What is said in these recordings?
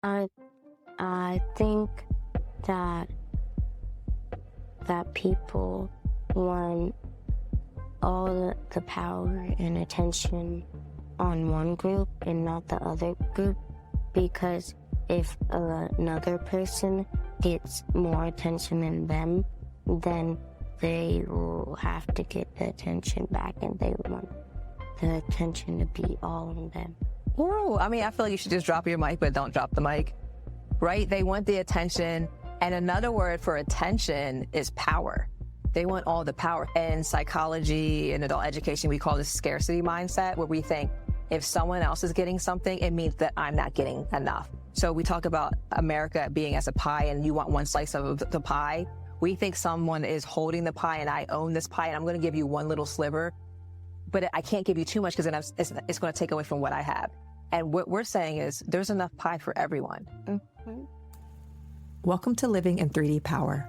I I think that people want all the power and attention on one group and not the other group, because if another person gets more attention than them, then they will have to get the attention back, and they want the attention to be all on them. Whoa, I mean, I feel like you should just drop your mic, but don't drop the mic, right? They want the attention. And another word for attention is power. They want all the power. In psychology and adult education, we call this scarcity mindset, where we think if someone else is getting something, it means that I'm not getting enough. So we talk about America being as a pie, and you want one slice of the pie. We think someone is holding the pie and I own this pie and I'm going to give you one little sliver, but I can't give you too much because then it's going to take away from what I have. And what we're saying is there's enough pie for everyone. Mm-hmm. Welcome to Living in 3D Power.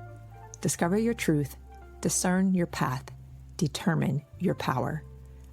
Discover your truth, discern your path, determine your power.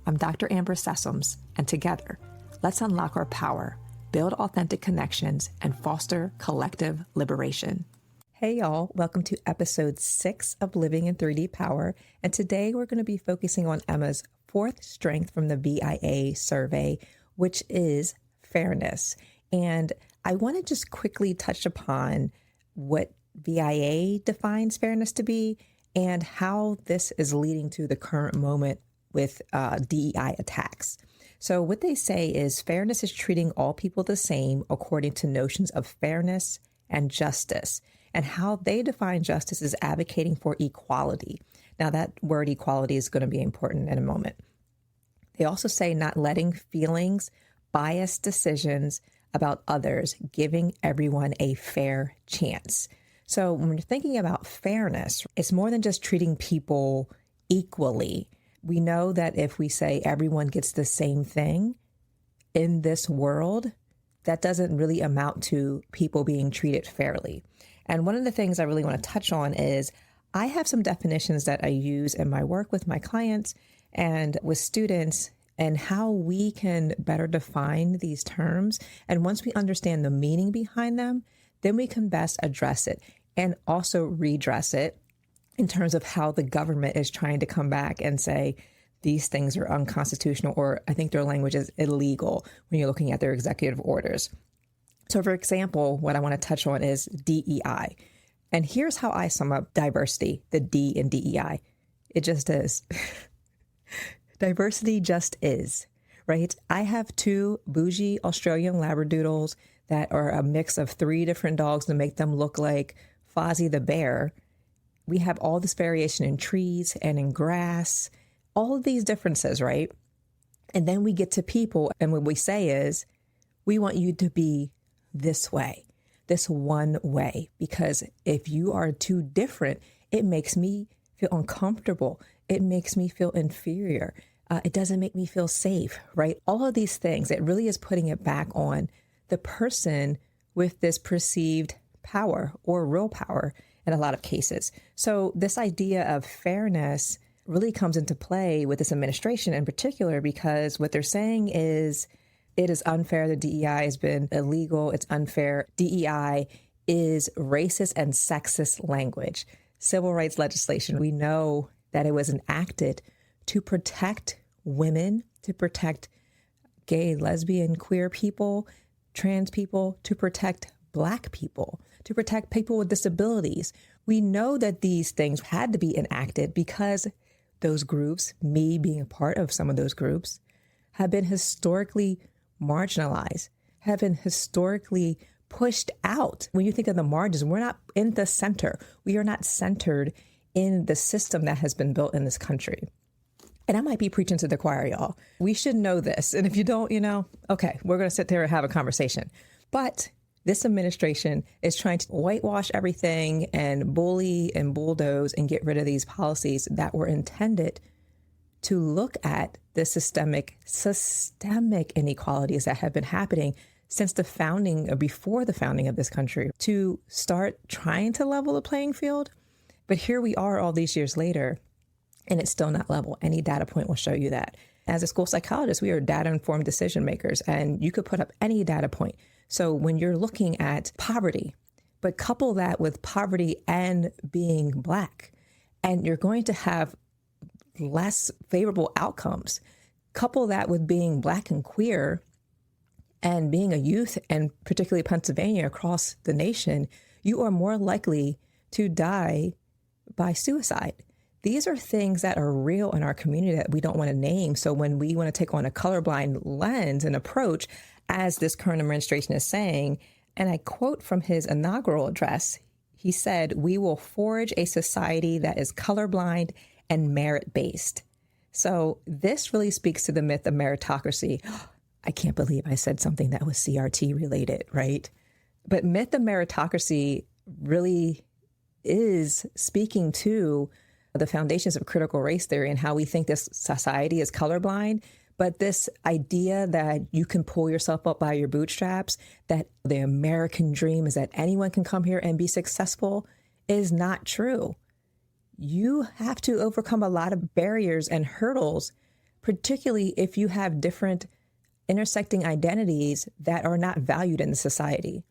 I'm Dr. Amber Sessoms, and together, let's unlock our power, build authentic connections, and foster collective liberation. Hey y'all, welcome to episode 6 of Living in 3D Power, and today we're going to be focusing on Emma's 4th strength from the BIA survey, which is fairness. And I want to just quickly touch upon what BIA defines fairness to be and how this is leading to the current moment with DEI attacks. So what they say is fairness is treating all people the same according to notions of fairness and justice. And how they define justice is advocating for equality. Now, that word equality is going to be important in a moment. They also say not letting feelings, biased decisions about others, giving everyone a fair chance. So when you're thinking about fairness, it's more than just treating people equally. We know that if we say everyone gets the same thing in this world, that doesn't really amount to people being treated fairly. And one of the things I really want to touch on is I have some definitions that I use in my work with my clients and with students, and how we can better define these terms. And once we understand the meaning behind them, then we can best address it and also redress it in terms of how the government is trying to come back and say these things are unconstitutional, or I think their language is illegal when you're looking at their executive orders. So for example, what I want to touch on is DEI. And here's how I sum up diversity, the D in DEI. It just is. Diversity just is, right? I have 2 bougie Australian Labradoodles that are a mix of 3 different dogs to make them look like Fozzie the bear. We have all this variation in trees and in grass, all of these differences, right? And then we get to people, and what we say is, we want you to be this way, this one way, because if you are too different, it makes me feel uncomfortable. It makes me feel inferior. It doesn't make me feel safe, right? All of these things, it really is putting it back on the person with this perceived power or real power in a lot of cases. So this idea of fairness really comes into play with this administration in particular, because what they're saying is it is unfair that DEI has been illegal. It's unfair. DEI is racist and sexist language. Civil rights legislation, we know that it was enacted to protect women, to protect gay, lesbian, queer people, trans people, to protect Black people, to protect people with disabilities. We know that these things had to be enacted because those groups, me being a part of some of those groups, have been historically marginalized, have been historically pushed out. When you think of the margins, we're not in the center. We are not centered in the system that has been built in this country. And I might be preaching to the choir, y'all. We should know this. And if you don't, okay, we're going to sit there and have a conversation. But this administration is trying to whitewash everything and bully and bulldoze and get rid of these policies that were intended to look at the systemic inequalities that have been happening since the founding, or before the founding of this country, to start trying to level the playing field. But here we are all these years later, and it's still not level. Any data point will show you that. As a school psychologist, we are data-informed decision makers, and you could put up any data point. So when you're looking at poverty, but couple that with poverty and being Black, and you're going to have less favorable outcomes. Couple that with being Black and queer and being a youth, and particularly Pennsylvania, across the nation, you are more likely to die by suicide. These are things that are real in our community that we don't want to name. So when we want to take on a colorblind lens and approach, as this current administration is saying, and I quote from his inaugural address, he said, "We will forge a society that is colorblind and merit-based." So this really speaks to the myth of meritocracy. I can't believe I said something that was CRT related, right? But myth of meritocracy really is speaking to the foundations of critical race theory and how we think this society is colorblind. But this idea that you can pull yourself up by your bootstraps, that the American dream is that anyone can come here and be successful, is not true. You have to overcome a lot of barriers and hurdles, particularly if you have different intersecting identities that are not valued in the society.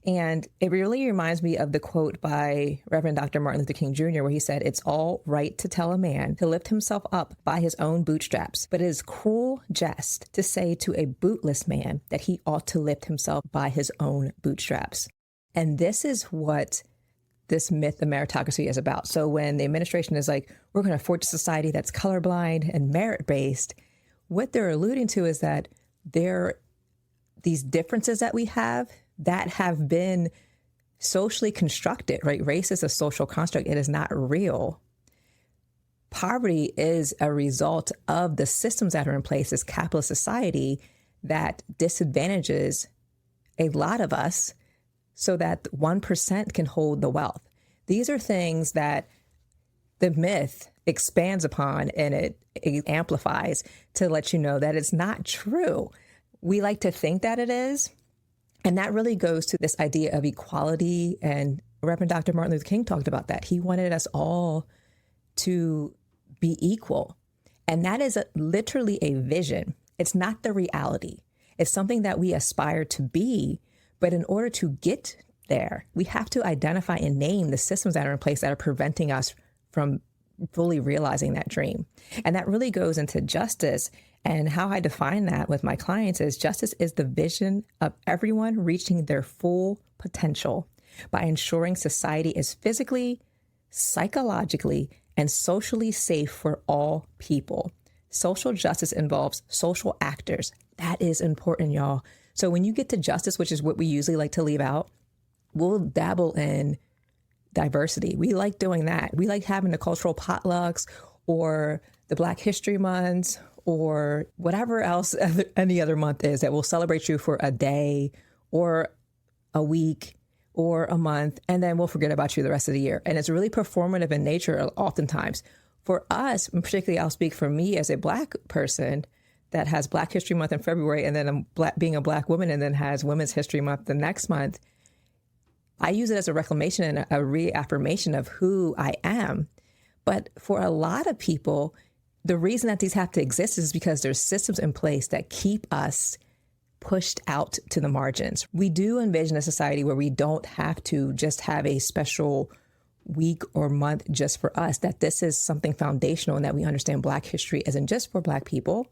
And it really reminds me of the quote by Reverend Dr. Martin Luther King Jr., where he said, "It's all right to tell a man to lift himself up by his own bootstraps, but it is cruel jest to say to a bootless man that he ought to lift himself by his own bootstraps." And this is what this myth of meritocracy is about. So when the administration is like, we're going to forge a society that's colorblind and merit-based, what they're alluding to is that these differences that we have that have been socially constructed, right? Race is a social construct. It is not real. Poverty is a result of the systems that are in place, this capitalist society that disadvantages a lot of us so that 1% can hold the wealth. These are things that the myth expands upon, and it amplifies to let you know that it's not true. We like to think that it is. And that really goes to this idea of equality. And Reverend Dr. Martin Luther King talked about that. He wanted us all to be equal. And that is literally a vision. It's not the reality. It's something that we aspire to be. But in order to get there, we have to identify and name the systems that are in place that are preventing us from fully realizing that dream. And that really goes into justice. And how I define that with my clients is justice is the vision of everyone reaching their full potential by ensuring society is physically, psychologically, and socially safe for all people. Social justice involves social actors. That is important, y'all. So when you get to justice, which is what we usually like to leave out, we'll dabble in diversity. We like doing that. We like having the cultural potlucks or the Black History Months or whatever else any other month is that will celebrate you for a day or a week or a month, and then we'll forget about you the rest of the year. And it's really performative in nature oftentimes. For us, and particularly I'll speak for me as a Black person that has Black History Month in February, and then being a Black woman and then has Women's History Month the next month, I use it as a reclamation and a reaffirmation of who I am. But for a lot of people, the reason that these have to exist is because there's systems in place that keep us pushed out to the margins. We do envision a society where we don't have to just have a special week or month just for us, that this is something foundational and that we understand Black history isn't just for Black people,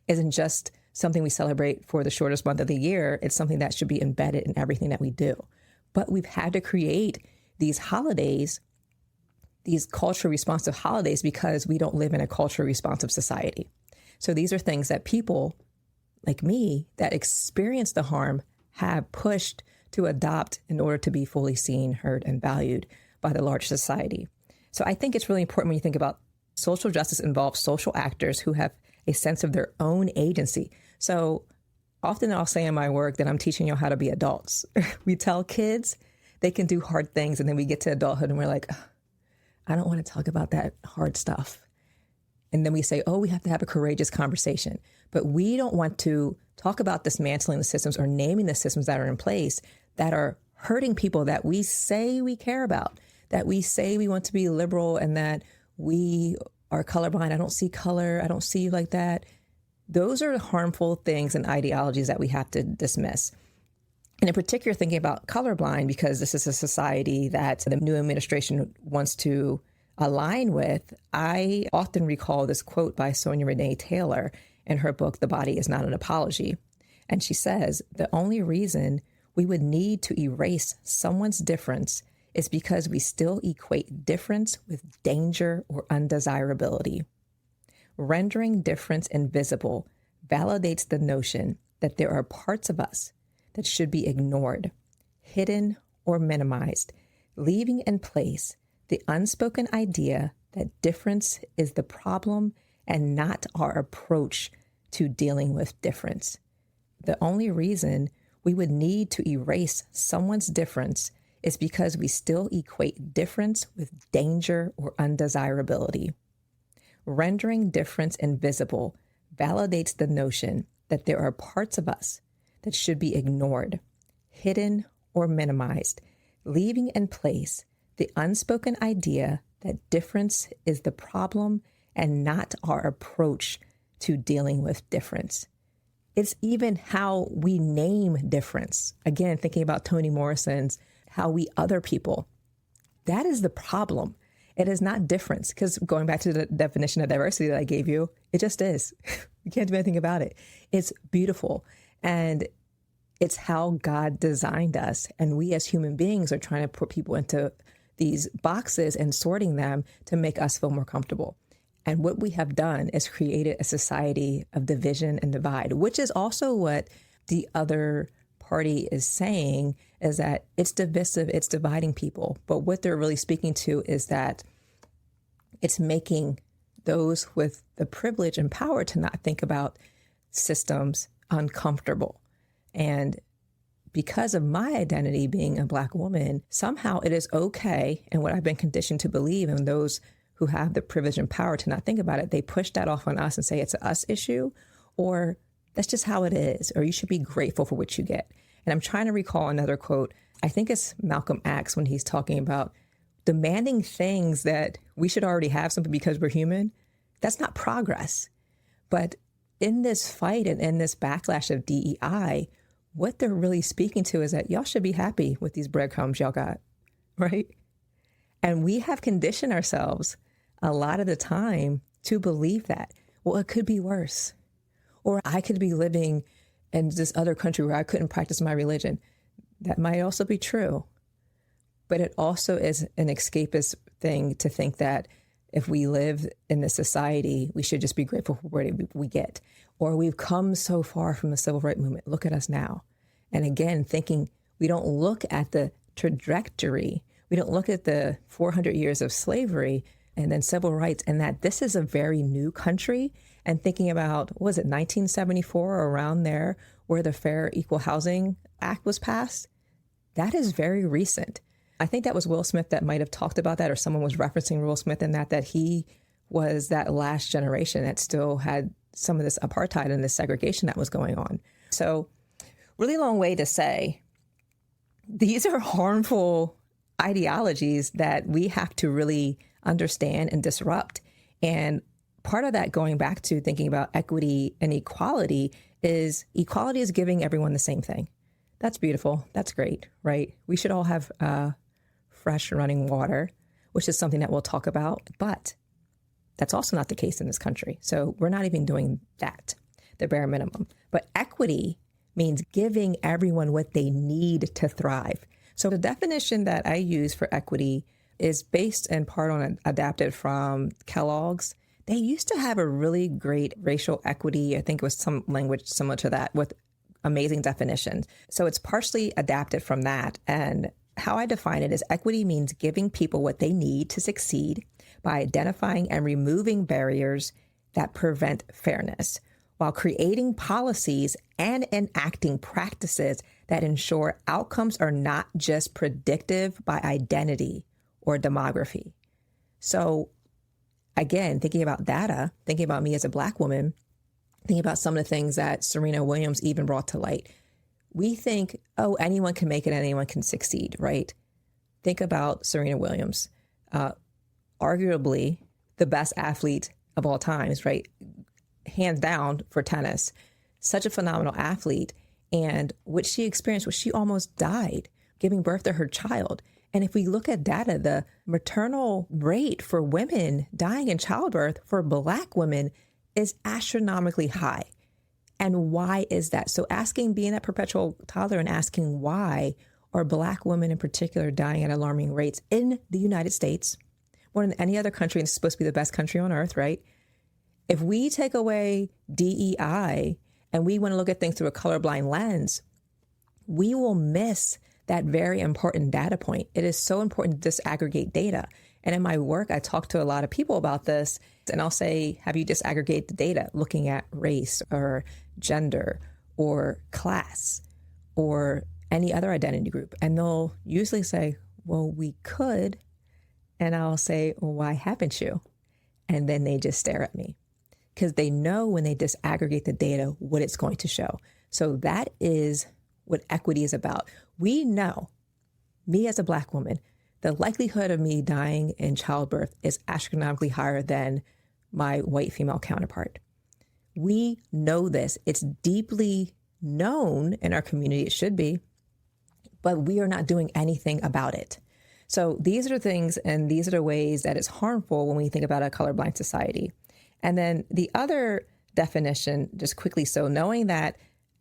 isn't just something we celebrate for the shortest month of the year. It's something that should be embedded in everything that we do. But we've had to create these holidays, these culturally responsive holidays, because we don't live in a culturally responsive society. So these are things that people like me that experience the harm have pushed to adopt in order to be fully seen, heard, and valued by the large society. So I think it's really important when you think about social justice involves social actors who have a sense of their own agency. So often I'll say in my work that I'm teaching you how to be adults. We tell kids they can do hard things, and then we get to adulthood and we're like, I don't want to talk about that hard stuff. And then we say, oh, we have to have a courageous conversation. But we don't want to talk about dismantling the systems or naming the systems that are in place that are hurting people that we say we care about, that we say we want to be liberal and that we are colorblind. I don't see color. I don't see you like that. Those are harmful things and ideologies that we have to dismiss. And in particular, thinking about colorblind, because this is a society that the new administration wants to align with, I often recall this quote by Sonia Renee Taylor in her book, The Body is Not an Apology. And she says, the only reason we would need to erase someone's difference is because we still equate difference with danger or undesirability. Rendering difference invisible validates the notion that there are parts of us that should be ignored, hidden, or minimized, leaving in place the unspoken idea that difference is the problem and not our approach to dealing with difference. The only reason we would need to erase someone's difference is because we still equate difference with danger or undesirability. Rendering difference invisible validates the notion that there are parts of us that should be ignored, hidden, or minimized, leaving in place the unspoken idea that difference is the problem and not our approach to dealing with difference. It's even how we name difference. Again, thinking about Toni Morrison's How We Other People. That is the problem. It is not difference, because going back to the definition of diversity that I gave you, it just is. You can't do anything about it. It's beautiful. And it's how God designed us. And we as human beings are trying to put people into these boxes and sorting them to make us feel more comfortable. And what we have done is created a society of division and divide, which is also what the other party is saying, is that it's divisive, it's dividing people. But what they're really speaking to is that it's making those with the privilege and power to not think about systems uncomfortable. And because of my identity being a Black woman, somehow it is okay, and what I've been conditioned to believe, and those who have the privilege and power to not think about it, they push that off on us and say it's an us issue, or that's just how it is, or you should be grateful for what you get. And I'm trying to recall another quote. I think it's Malcolm X when he's talking about demanding things that we should already have something because we're human. That's not progress. But in this fight and in this backlash of DEI, what they're really speaking to is that y'all should be happy with these breadcrumbs y'all got, right? And we have conditioned ourselves a lot of the time to believe that, well, it could be worse. Or I could be living in this other country where I couldn't practice my religion. That might also be true. But it also is an escapist thing to think that if we live in this society, we should just be grateful for what we get. Or we've come so far from the civil rights movement. Look at us now. And again, thinking we don't look at the trajectory. We don't look at the 400 years of slavery and then civil rights, and that this is a very new country. And thinking about, what was it, 1974 or around there, where the Fair Equal Housing Act was passed? That is very recent. I think that was Will Smith that might have talked about that, or someone was referencing Will Smith in that he was that last generation that still had some of this apartheid and this segregation that was going on. So really long way to say, these are harmful ideologies that we have to really understand and disrupt. And part of that, going back to thinking about equity and equality is giving everyone the same thing. That's beautiful. That's great, right? We should all have fresh running water, which is something that we'll talk about. But that's also not the case in this country. So we're not even doing that, the bare minimum. But equity means giving everyone what they need to thrive. So the definition that I use for equity is based in part on adapted from Kellogg's. They used to have a really great racial equity. I think it was some language similar to that with amazing definitions. So it's partially adapted from that. And how I define it is equity means giving people what they need to succeed by identifying and removing barriers that prevent fairness, while creating policies and enacting practices that ensure outcomes are not just predictive by identity or demography. So again, thinking about data, thinking about me as a Black woman, thinking about some of the things that Serena Williams even brought to light. We think, oh, anyone can make it, anyone can succeed, right? Think about Serena Williams, arguably the best athlete of all times, right? Hands down for tennis. Such a phenomenal athlete. And what she experienced was she almost died giving birth to her child. And if we look at data, the maternal rate for women dying in childbirth for Black women is astronomically high. And why is that? So being that perpetual toddler and asking why are Black women in particular dying at alarming rates in the United States, more than any other country, and it's supposed to be the best country on earth, right? If we take away DEI and we want to look at things through a colorblind lens, we will miss that very important data point. It is so important to disaggregate data. And in my work, I talk to a lot of people about this, and I'll say, have you disaggregated the data looking at race or gender or class or any other identity group? And they'll usually say, well, we could. And I'll say, well, why haven't you? And then they just stare at me because they know when they disaggregate the data what it's going to show. So that is what equity is about. We know, me as a Black woman, the likelihood of me dying in childbirth is astronomically higher than my white female counterpart. We know this. It's deeply known in our community. It should be, but we are not doing anything about it. So these are things, and these are the ways that it's harmful when we think about a colorblind society. And then the other definition, just quickly, so knowing that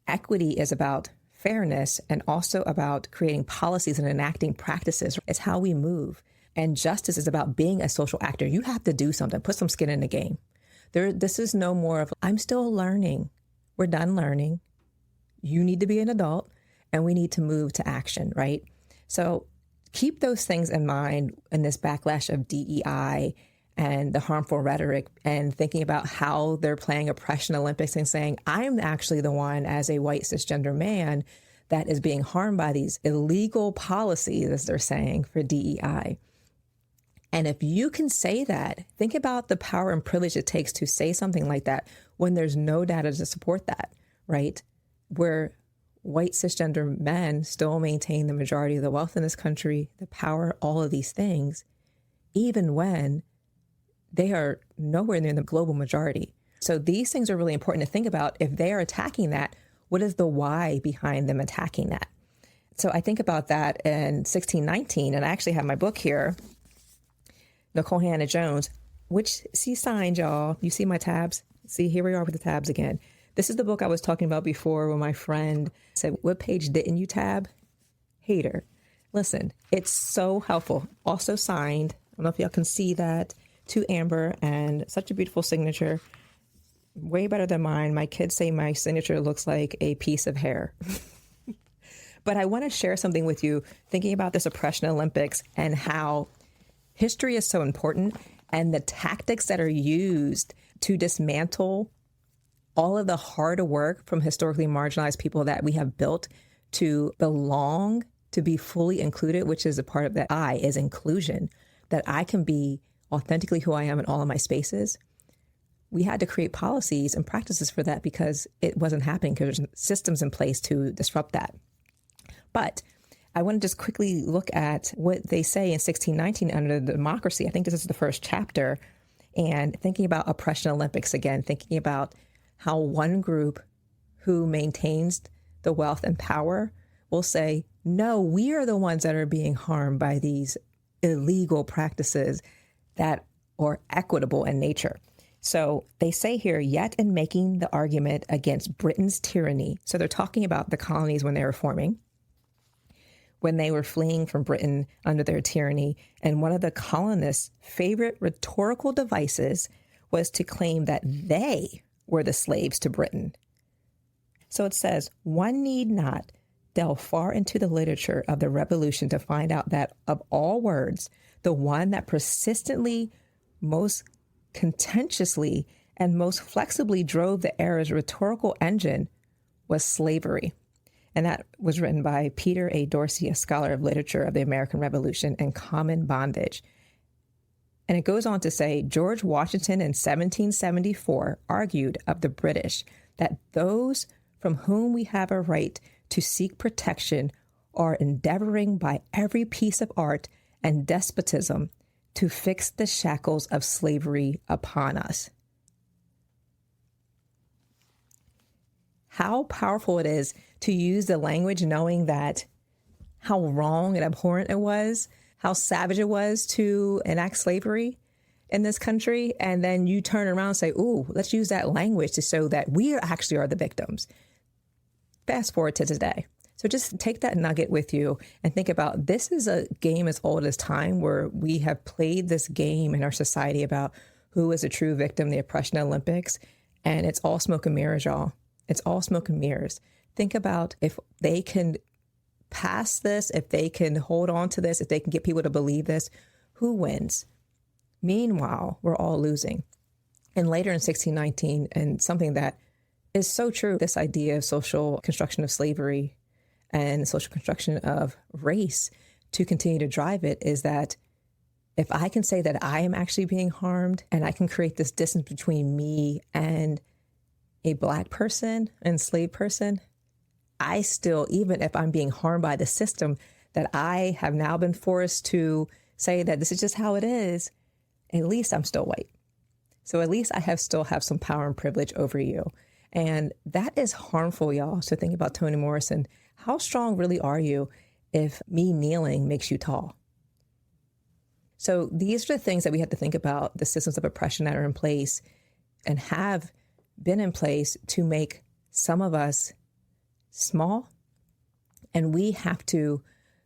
equity is about fairness and also about creating policies and enacting practices is how we move. And justice is about being a social actor. You have to do something, put some skin in the game. This is no more of, I'm still learning. We're done learning. You need to be an adult and we need to move to action, right? So keep those things in mind in this backlash of DEI and the harmful rhetoric and thinking about how they're playing oppression Olympics and saying, I'm actually the one as a white cisgender man that is being harmed by these illegal policies, as they're saying, for DEI. And if you can say that, think about the power and privilege it takes to say something like that when there's no data to support that, right? Where white cisgender men still maintain the majority of the wealth in this country, the power, all of these things, even when they are nowhere near the global majority. So these things are really important to think about. If they are attacking that, what is the why behind them attacking that? So I think about that in 1619, and I actually have my book here, Nicole Hannah Jones, which she signed, y'all. You see my tabs? See, here we are with the tabs again. This is the book I was talking about before when my friend said, what page didn't you tab? Hater. Listen, it's so helpful. Also signed. I don't know if y'all can see that. To Amber, and such a beautiful signature. Way better than mine. My kids say my signature looks like a piece of hair. But I want to share something with you, thinking about this oppression Olympics and how history is so important and the tactics that are used to dismantle all of the hard work from historically marginalized people that we have built to belong, to be fully included, which is a part of that I is inclusion, that I can be authentically who I am in all of my spaces. We had to create policies and practices for that because it wasn't happening because there's systems in place to disrupt that. But I want to just quickly look at what they say in 1619 under the democracy. I think this is the first chapter. And thinking about oppression Olympics again, thinking about how one group who maintains the wealth and power will say, no, we are the ones that are being harmed by these illegal practices that are equitable in nature. So they say here, yet in making the argument against Britain's tyranny, so they're talking about the colonies when they were forming, when they were fleeing from Britain under their tyranny, and one of the colonists' favorite rhetorical devices was to claim that they were the slaves to Britain. So it says, one need not delve far into the literature of the revolution to find out that of all words, the one that persistently, most contentiously, and most flexibly drove the era's rhetorical engine was slavery. And that was written by Peter A. Dorsey, a scholar of literature of the American Revolution and common bondage. And it goes on to say, George Washington in 1774 argued of the British that those from whom we have a right to seek protection are endeavoring by every piece of art and despotism to fix the shackles of slavery upon us. How powerful it is to use the language knowing that how wrong and abhorrent it was, how savage it was to enact slavery in this country. And then you turn around and say, ooh, let's use that language to show that we actually are the victims. Fast forward to today. So just take that nugget with you and think about, this is a game as old as time, where we have played this game in our society about who is a true victim, the oppression Olympics. And it's all smoke and mirrors, y'all. It's all smoke and mirrors. Think about if they can pass this, if they can hold on to this, if they can get people to believe this, who wins? Meanwhile, we're all losing. And later in 1619, and something that is so true, this idea of social construction of slavery and social construction of race to continue to drive it, is that if I can say that I am actually being harmed, and I can create this distance between me and a Black person, enslaved person, I still, even if I'm being harmed by the system that I have now been forced to say that this is just how it is, at least I'm still white. So at least I still have some power and privilege over you. And that is harmful, y'all. So think about Toni Morrison. How strong really are you if me kneeling makes you tall? So these are the things that we have to think about, the systems of oppression that are in place and have been in place to make some of us small. And we have to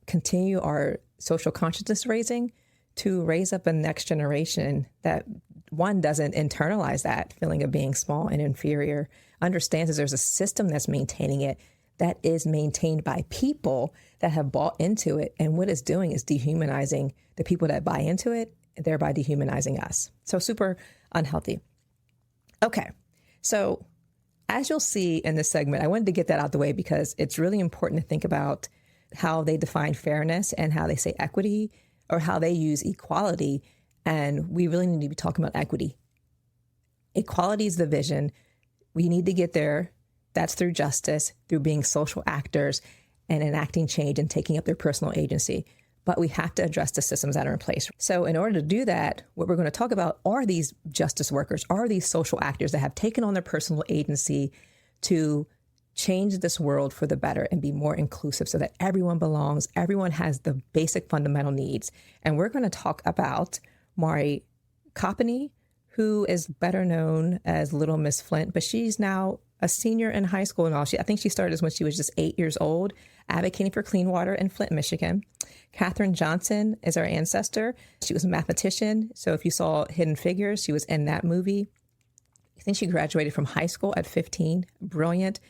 continue our social consciousness raising to raise up a next generation that, one, doesn't internalize that feeling of being small and inferior, understands that there's a system that's maintaining it, that is maintained by people that have bought into it. And what it's doing is dehumanizing the people that buy into it, thereby dehumanizing us. So super unhealthy. Okay. So as you'll see in this segment, I wanted to get that out the way because it's really important to think about how they define fairness and how they say equity, or how they use equality. And we really need to be talking about equity. Equality is the vision. We need to get there. That's through justice, through being social actors and enacting change and taking up their personal agency. But we have to address the systems that are in place. So in order to do that, what we're going to talk about are these justice workers, are these social actors that have taken on their personal agency to change this world for the better and be more inclusive so that everyone belongs, everyone has the basic fundamental needs. And we're going to talk about Mari Copeny, who is better known as Little Miss Flint, but she's now a senior in high school and all. I think she started this when she was just 8 years old, advocating for clean water in Flint, Michigan. Katherine Johnson is our ancestor. She was a mathematician. So if you saw Hidden Figures, she was in that movie. I think she graduated from high school at 15. Brilliant.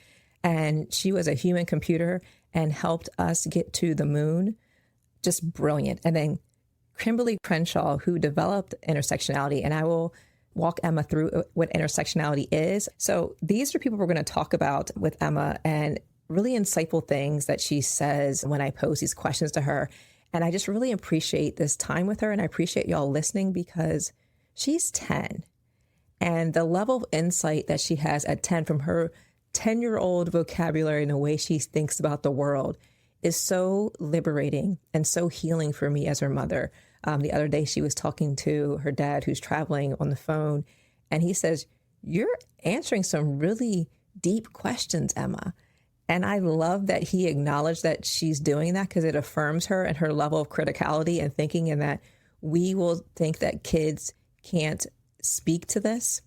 And she was a human computer and helped us get to the moon. Just brilliant. And then Kimberlé Crenshaw, who developed intersectionality, and I will walk Emma through what intersectionality is. So these are people we're going to talk about with Emma, and really insightful things that she says when I pose these questions to her. And I just really appreciate this time with her, and I appreciate y'all listening because she's 10. And the level of insight that she has at 10 from her 10-year-old vocabulary and the way she thinks about the world is so liberating and so healing for me as her mother. The other day, she was talking to her dad, who's traveling, on the phone, and he says, "You're answering some really deep questions, Emma." And I love that he acknowledged that she's doing that because it affirms her and her level of criticality and thinking, and that we will think that kids can't speak to this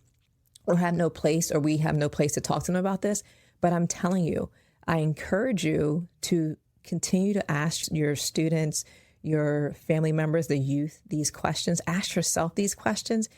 or have no place, or we have no place to talk to them about this. But I'm telling you, I encourage you to continue to ask your students, your family members, the youth, these questions. Ask yourself these questions.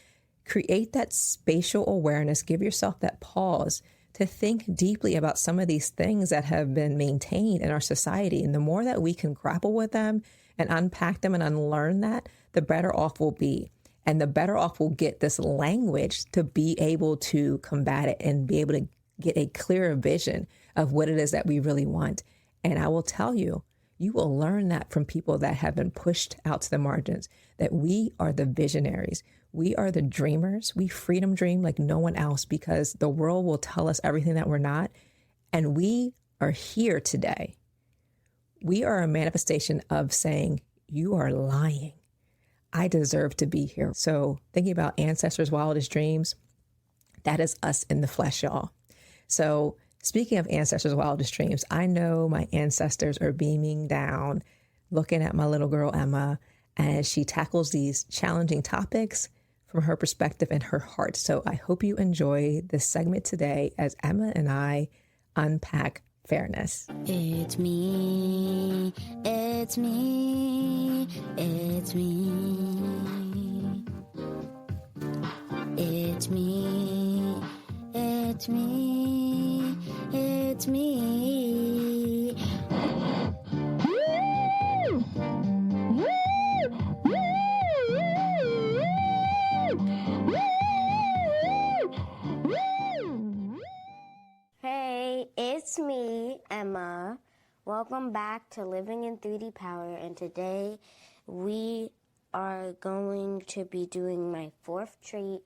Create that spatial awareness. Give yourself that pause to think deeply about some of these things that have been maintained in our society. And the more that we can grapple with them and unpack them and unlearn that, the better off we'll be. And the better off we'll get this language to be able to combat it and be able to get a clearer vision of what it is that we really want. And I will tell you, you will learn that from people that have been pushed out to the margins, that we are the visionaries. We are the dreamers. We freedom dream like no one else because the world will tell us everything that we're not. And we are here today. We are a manifestation of saying, you are lying. I deserve to be here. So thinking about ancestors' wildest dreams, that is us in the flesh, y'all. So Speaking of ancestors' wildest dreams, I know my ancestors are beaming down, looking at my little girl, Emma, as she tackles these challenging topics from her perspective and her heart. So I hope you enjoy this segment today as Emma and I unpack fairness. It's me, it's me, it's me. It's me, it's me, it's me. Hey, it's me, Emma. Welcome back to Living in 3D Power, and today we are going to be doing my fourth trait,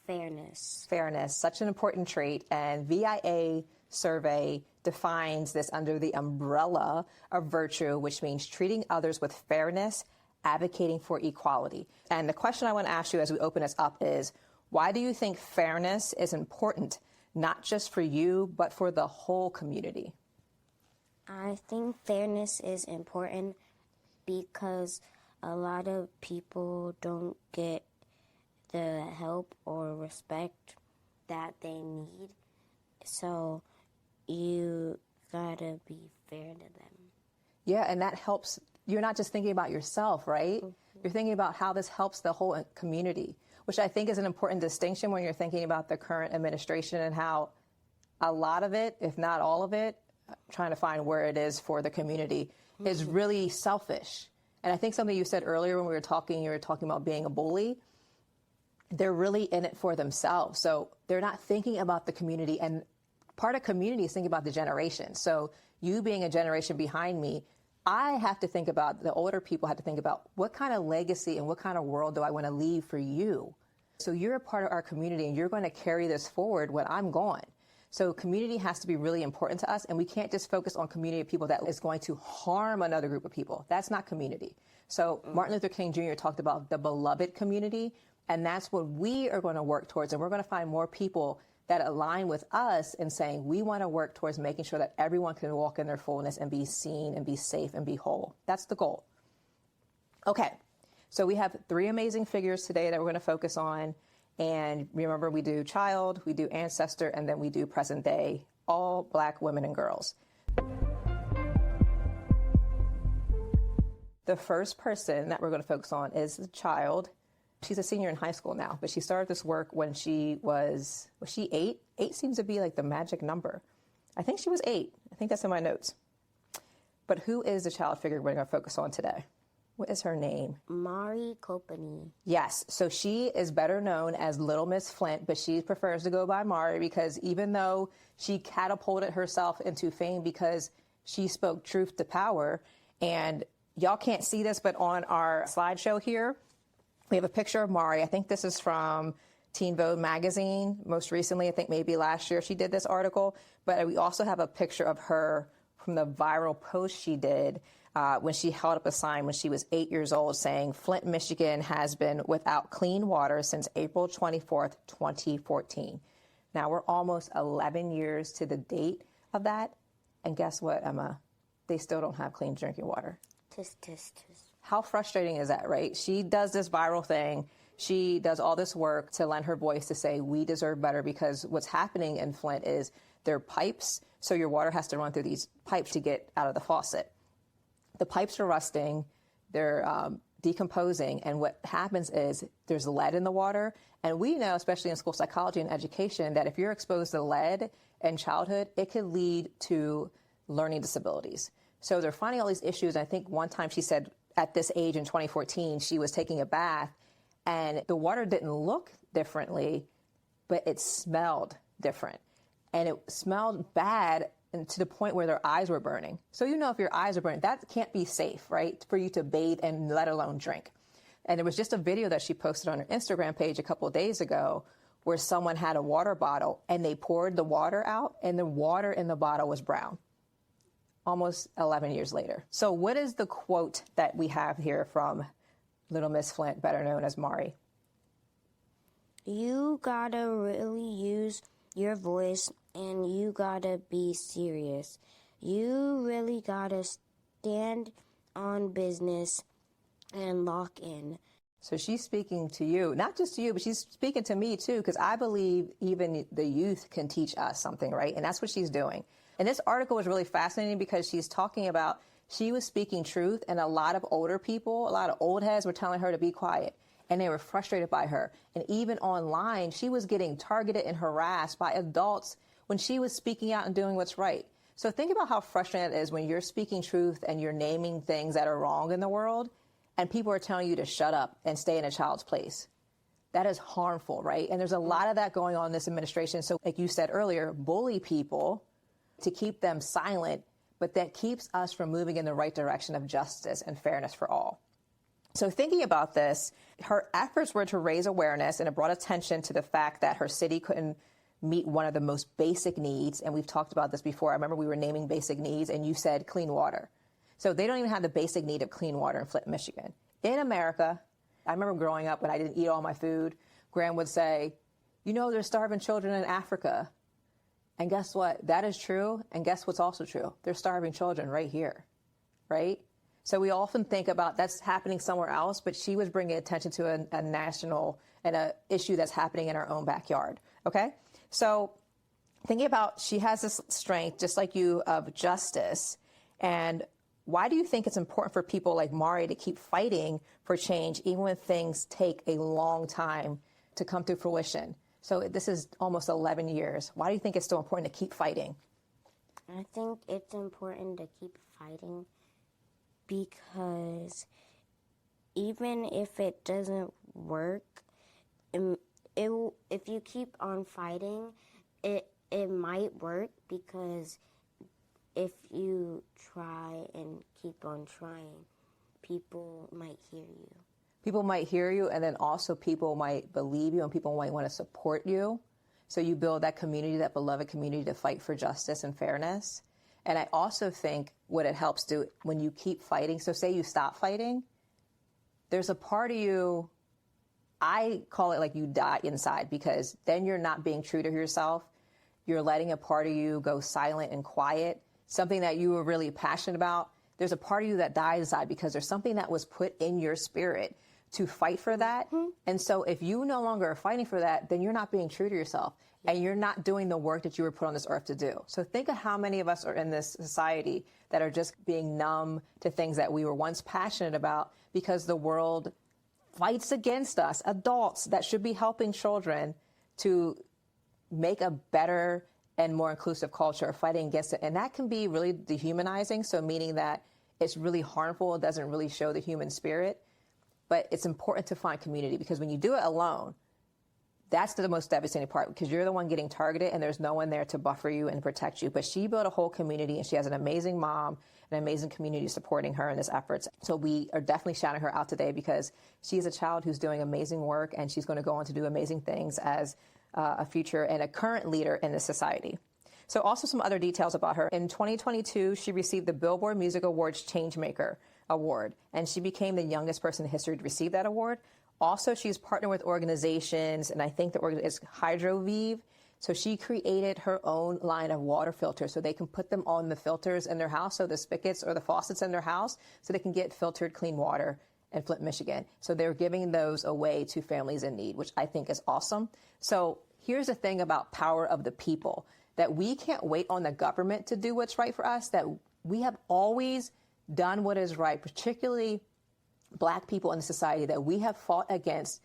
fairness. Fairness, such an important trait, and VIA survey defines this under the umbrella of virtue, which means treating others with fairness, advocating for equality. And the question I want to ask you as we open this up is, why do you think fairness is important, not just for you, but for the whole community? I think fairness is important because a lot of people don't get the help or respect that they need. So you gotta be fair to them. Yeah, and that helps. You're not just thinking about yourself, right? Mm-hmm. You're thinking about how this helps the whole community, which I think is an important distinction when you're thinking about the current administration and how a lot of it, if not all of it, trying to find where it is for the community, mm-hmm. is really selfish. And I think something you said earlier when you were talking about being a bully. They're really in it for themselves. So they're not thinking about the community. And part of community is thinking about the generation. So you being a generation behind me, I have to think about, the older people have to think about what kind of legacy and what kind of world do I want to leave for you? So you're a part of our community and you're going to carry this forward when I'm gone. So community has to be really important to us, and we can't just focus on community of people that is going to harm another group of people. That's not community. So Martin Luther King Jr. talked about the beloved community, and that's what we are going to work towards. And we're going to find more people that align with us in saying we want to work towards making sure that everyone can walk in their fullness and be seen and be safe and be whole. That's the goal. Okay, so we have three amazing figures today that we're going to focus on. And remember, we do child, we do ancestor, and then we do present day, all Black women and girls. The first person that we're going to focus on is the child. She's a senior in high school now, but she started this work when she was she 8? 8 seems to be like the magic number. I think she was 8. I think that's in my notes. But who is the child figure we're going to focus on today? What is her name? Mari Copeny. Yes. So she is better known as Little Miss Flint, but she prefers to go by Mari because even though she catapulted herself into fame because she spoke truth to power, and y'all can't see this, but on our slideshow here, we have a picture of Mari. I think this is from Teen Vogue magazine. Most recently, I think maybe last year she did this article, but we also have a picture of her from the viral post she did when she held up a sign when she was 8 years old saying, Flint, Michigan has been without clean water since April 24th, 2014. Now we're almost 11 years to the date of that. And guess what, Emma? They still don't have clean drinking water. Tis, tis, tis. How frustrating is that, right? She does this viral thing. She does all this work to lend her voice to say we deserve better, because what's happening in Flint is there are pipes, so your water has to run through these pipes to get out of the faucet. The pipes are rusting, they're decomposing, and what happens is there's lead in the water. And we know, especially in school psychology and education, that if you're exposed to lead in childhood, it could lead to learning disabilities. So they're finding all these issues. I think one time she said at this age in 2014, she was taking a bath and the water didn't look differently, but it smelled different. And it smelled bad, and to the point where their eyes were burning. So you know, if your eyes are burning, that can't be safe, right, for you to bathe and let alone drink. And it was just a video that she posted on her Instagram page a couple of days ago where someone had a water bottle and they poured the water out and the water in the bottle was brown. Almost 11 years later. So what is the quote that we have here from Little Miss Flint, better known as Mari? You gotta really use your voice, and you gotta be serious. You really gotta stand on business and lock in. So she's speaking to you, not just to you, but she's speaking to me too, because I believe even the youth can teach us something, right? And that's what she's doing. And this article was really fascinating because she's talking about, she was speaking truth, and a lot of older people, a lot of old heads were telling her to be quiet, and they were frustrated by her. And even online, she was getting targeted and harassed by adults when she was speaking out and doing what's right. So think about how frustrating it is when you're speaking truth and you're naming things that are wrong in the world, and people are telling you to shut up and stay in a child's place. That is harmful, right? And there's a lot of that going on in this administration. So like you said earlier, bully people to keep them silent, but that keeps us from moving in the right direction of justice and fairness for all. So thinking about this, her efforts were to raise awareness, and it brought attention to the fact that her city couldn't meet one of the most basic needs. And we've talked about this before. I remember we were naming basic needs, and you said clean water. So they don't even have the basic need of clean water in Flint, Michigan. In America, I remember growing up when I didn't eat all my food, Graham would say, you know, there's starving children in Africa. And guess what? That is true. And guess what's also true? There's starving children right here, right? So we often think about that's happening somewhere else, but she was bringing attention to a national and an issue that's happening in our own backyard, okay? So thinking about, she has this strength, just like you, of justice. And why do you think it's important for people like Mari to keep fighting for change, even when things take a long time to come to fruition? So this is almost 11 years. Why do you think it's so important to keep fighting? I think it's important to keep fighting because even if it doesn't work, if you keep on fighting, it might work, because if you try and keep on trying, people might hear you. People might hear you, and then also people might believe you, and people might want to support you. So you build that community, that beloved community, to fight for justice and fairness. And I also think what it helps do when you keep fighting, so say you stop fighting, there's a part of you, I call it like you die inside, because then you're not being true to yourself. You're letting a part of you go silent and quiet, something that you were really passionate about. There's a part of you that dies inside because there's something that was put in your spirit to fight for that. Mm-hmm. And so if you no longer are fighting for that, then you're not being true to yourself, and you're not doing the work that you were put on this earth to do. So think of how many of us are in this society that are just being numb to things that we were once passionate about, because the world fights against us, adults that should be helping children to make a better and more inclusive culture, fighting against it. And that can be really dehumanizing, so meaning that it's really harmful, it doesn't really show the human spirit. But it's important to find community, because when you do it alone, that's the most devastating part, because you're the one getting targeted and there's no one there to buffer you and protect you. But she built a whole community, and she has an amazing mom, an amazing community supporting her in this efforts. So we are definitely shouting her out today, because she's a child who's doing amazing work, and she's going to go on to do amazing things as a future and a current leader in this society. So also some other details about her. In 2022, she received the Billboard Music Awards Changemaker Award, and she became the youngest person in history to receive that award. Also, she's partnered with organizations, and I think the organization is HydroVive. So she created her own line of water filters, so they can put them on the filters in their house, so the spigots or the faucets in their house, so they can get filtered clean water in Flint, Michigan. So they're giving those away to families in need, which I think is awesome. So here's the thing about power of the people, that we can't wait on the government to do what's right for us, that we have always done what is right, particularly Black people in the society, that we have fought against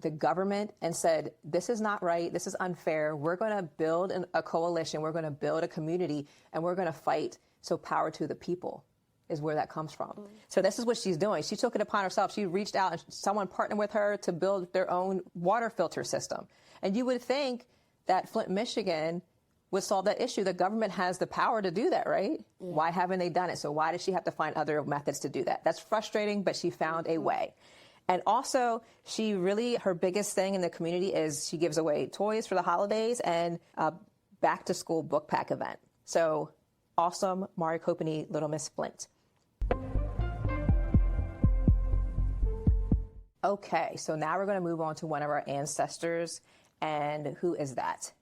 the government and said, this is not right, this is unfair, we're going to build a coalition, we're going to build a community, and we're going to fight. So power to the people is where that comes from. Mm-hmm. So this is what she's doing. She took it upon herself. She reached out, and someone partnered with her to build their own water filter system. And you would think that Flint, Michigan would solve that issue. The government has the power to do that, right? Yeah. Why haven't they done it? So why does she have to find other methods to do that? That's frustrating, but she found a way. And also, she really, her biggest thing in the community is she gives away toys for the holidays and a back-to-school book pack event. So awesome, Mari Copeny, Little Miss Flint. Okay, so now we're going to move on to one of our ancestors. And who is that?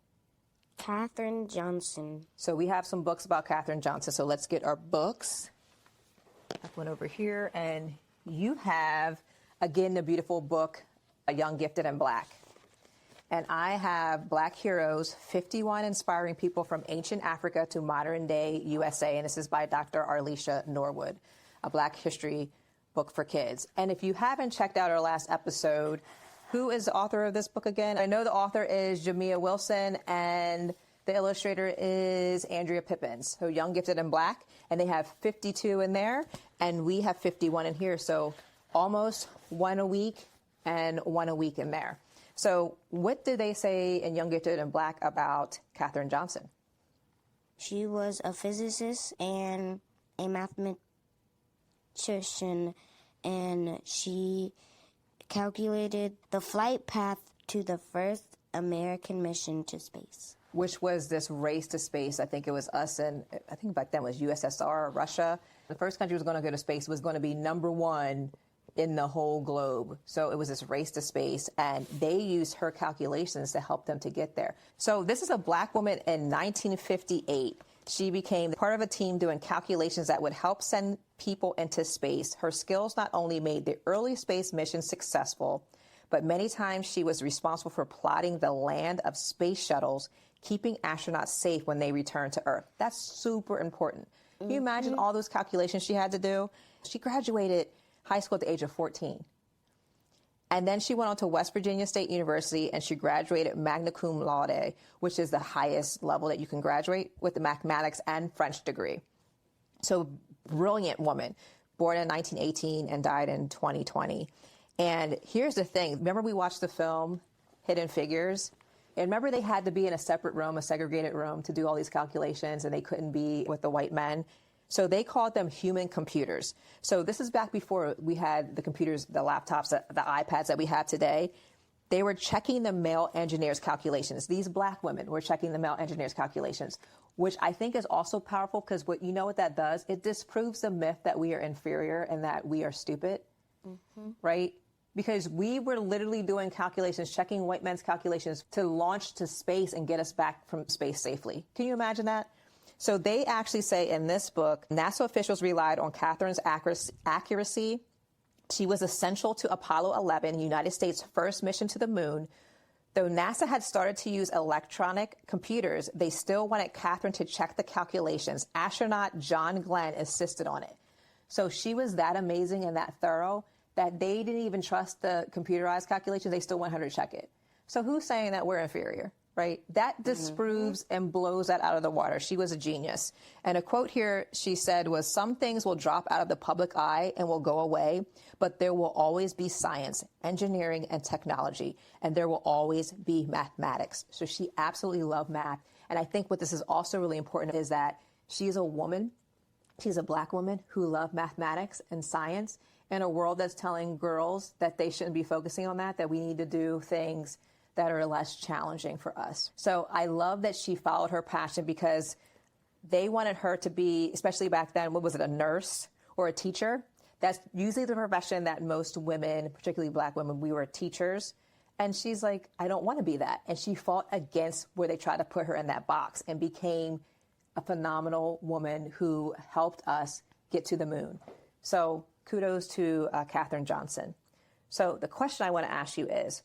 Katherine Johnson. So we have some books about Katherine Johnson. So let's get our books. I have one over here. And you have, again, the beautiful book, A Young, Gifted, and Black. And I have Black Heroes, 51 Inspiring People from Ancient Africa to Modern Day USA. And this is by Dr. Arlisha Norwood, a Black history book for kids. And if you haven't checked out our last episode, who is the author of this book again? I know the author is Jamia Wilson, and the illustrator is Andrea Pippins. So Young, Gifted, and Black. And they have 52 in there, and we have 51 in here. So almost one a week and one a week in there. So what do they say in Young, Gifted, and Black about Katherine Johnson? She was a physicist and a mathematician, and she calculated the flight path to the first American mission to space. Which was this race to space. I think it was us, and I think back then it was USSR, Russia. The first country was going to go to space was going to be number one in the whole globe. So it was this race to space, and they used her calculations to help them to get there. So this is a Black woman in 1958. She became part of a team doing calculations that would help send people into space. Her skills not only made the early space mission successful, but many times she was responsible for plotting the land of space shuttles, keeping astronauts safe when they returned to Earth. That's super important. Can you imagine all those calculations she had to do? She graduated high school at the age of 14. And then she went on to West Virginia State University, and she graduated magna cum laude, which is the highest level that you can graduate with the mathematics and French degree. So brilliant woman, born in 1918 and died in 2020. And here's the thing. Remember we watched the film Hidden Figures? And remember they had to be in a separate room, a segregated room, to do all these calculations, and they couldn't be with the white men. So they called them human computers. So this is back before we had the computers, the laptops, the iPads that we have today. They were checking the male engineers' calculations. These Black women were checking the male engineers' calculations, which I think is also powerful because you know what that does? It disproves the myth that we are inferior and that we are stupid, right? Because we were literally doing calculations, checking white men's calculations to launch to space and get us back from space safely. Can you imagine that? So they actually say in this book, NASA officials relied on Katherine's accuracy. She was essential to Apollo 11, United States' first mission to the moon. Though NASA had started to use electronic computers, they still wanted Katherine to check the calculations. Astronaut John Glenn insisted on it. So she was that amazing and that thorough that they didn't even trust the computerized calculations. They still want her to check it. So who's saying that we're inferior? Right? That disproves and blows that out of the water. She was a genius. And a quote here she said was, "Some things will drop out of the public eye and will go away, but there will always be science, engineering, and technology, and there will always be mathematics." So she absolutely loved math. And I think what this is also really important is that she's a woman. She's a Black woman who loved mathematics and science in a world that's telling girls that they shouldn't be focusing on that we need to do things that are less challenging for us. So I love that she followed her passion because they wanted her to be, especially back then, what was it, a nurse or a teacher? That's usually the profession that most women, particularly Black women, we were teachers. And she's like, I don't want to be that. And she fought against where they tried to put her in that box and became a phenomenal woman who helped us get to the moon. So kudos to Katherine Johnson. So the question I want to ask you is,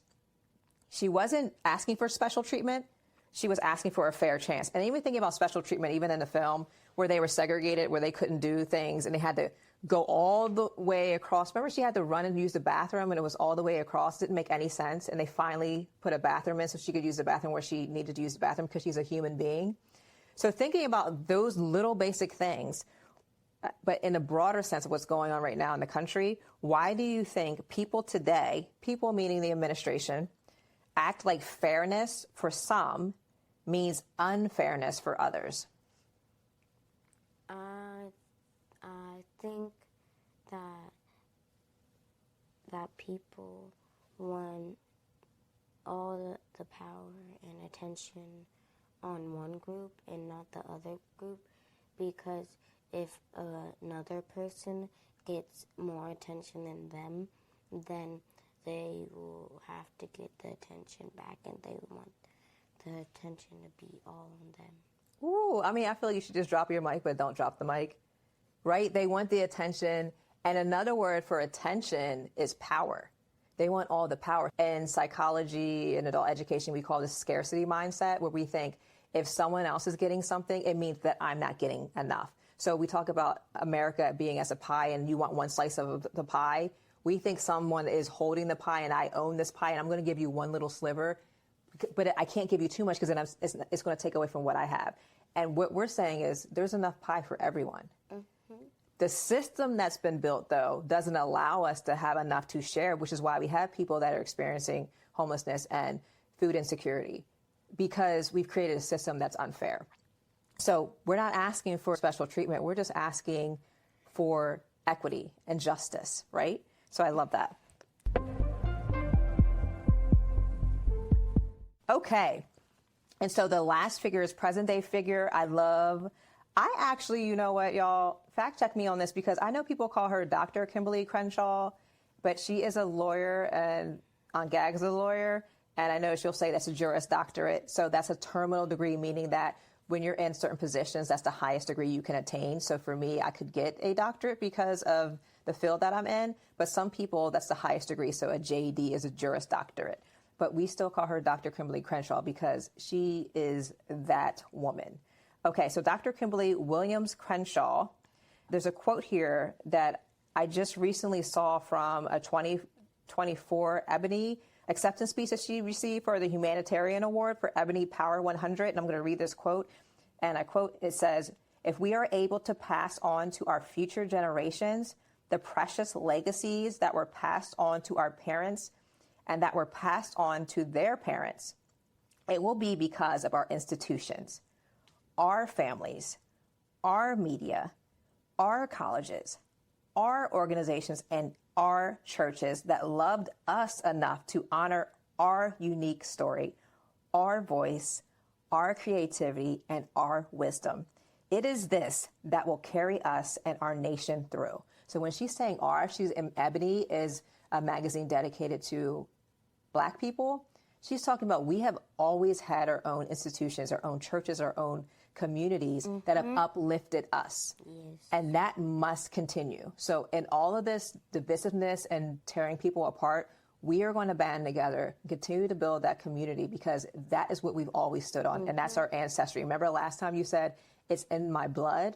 she wasn't asking for special treatment. She was asking for a fair chance. And even thinking about special treatment, even in the film, where they were segregated, where they couldn't do things, and they had to go all the way across. Remember, she had to run and use the bathroom, and it was all the way across. It didn't make any sense. And they finally put a bathroom in so she could use the bathroom where she needed to use the bathroom because she's a human being. So thinking about those little basic things, but in a broader sense of what's going on right now in the country, why do you think people today, people meaning the administration, act like fairness for some means unfairness for others? I think that people want all the power and attention on one group and not the other group, because if another person gets more attention than them, then they will have to get the attention back, and they want the attention to be all on them. Ooh, I mean, I feel like you should just drop your mic, but don't drop the mic, right? They want the attention. And another word for attention is power. They want all the power. In psychology and adult education, we call this scarcity mindset, where we think if someone else is getting something, it means that I'm not getting enough. So we talk about America being as a pie and you want one slice of the pie. We think someone is holding the pie and I own this pie and I'm going to give you one little sliver, but I can't give you too much because then it's going to take away from what I have. And what we're saying is there's enough pie for everyone. Mm-hmm. The system that's been built, though, doesn't allow us to have enough to share, which is why we have people that are experiencing homelessness and food insecurity, because we've created a system that's unfair. So we're not asking for special treatment. We're just asking for equity and justice, right? So I love that. Okay. And so the last figure is present day figure. I actually, you know what, y'all, fact check me on this, because I know people call her Dr. Kimberlé Crenshaw, but she is a lawyer and on GAG is a lawyer. And I know she'll say that's a Juris Doctorate. So that's a terminal degree, meaning that when you're in certain positions, that's the highest degree you can attain. So for me, I could get a doctorate because of the field that I'm in. But some people, that's the highest degree. So a JD is a Juris Doctorate. But we still call her Dr. Kimberlé Crenshaw because she is that woman. Okay, so Dr. Kimberlé Williams Crenshaw, there's a quote here that I just recently saw from a 2024 Ebony acceptance speech that she received for the Humanitarian Award for Ebony Power 100. And I'm going to read this quote. And I quote, it says, "If we are able to pass on to our future generations the precious legacies that were passed on to our parents and that were passed on to their parents, it will be because of our institutions, our families, our media, our colleges, our organizations, and our churches that loved us enough to honor our unique story, our voice, our creativity, and our wisdom. It is this that will carry us and our nation through." So when she's saying our, she's Ebony is a magazine dedicated to Black people. She's talking about we have always had our own institutions, our own churches, our own communities that have uplifted us. Yes. And that must continue. So in all of this divisiveness and tearing people apart, we are going to band together, continue to build that community, because that is what we've always stood on. And that's our ancestry. Remember last time you said, it's in my blood,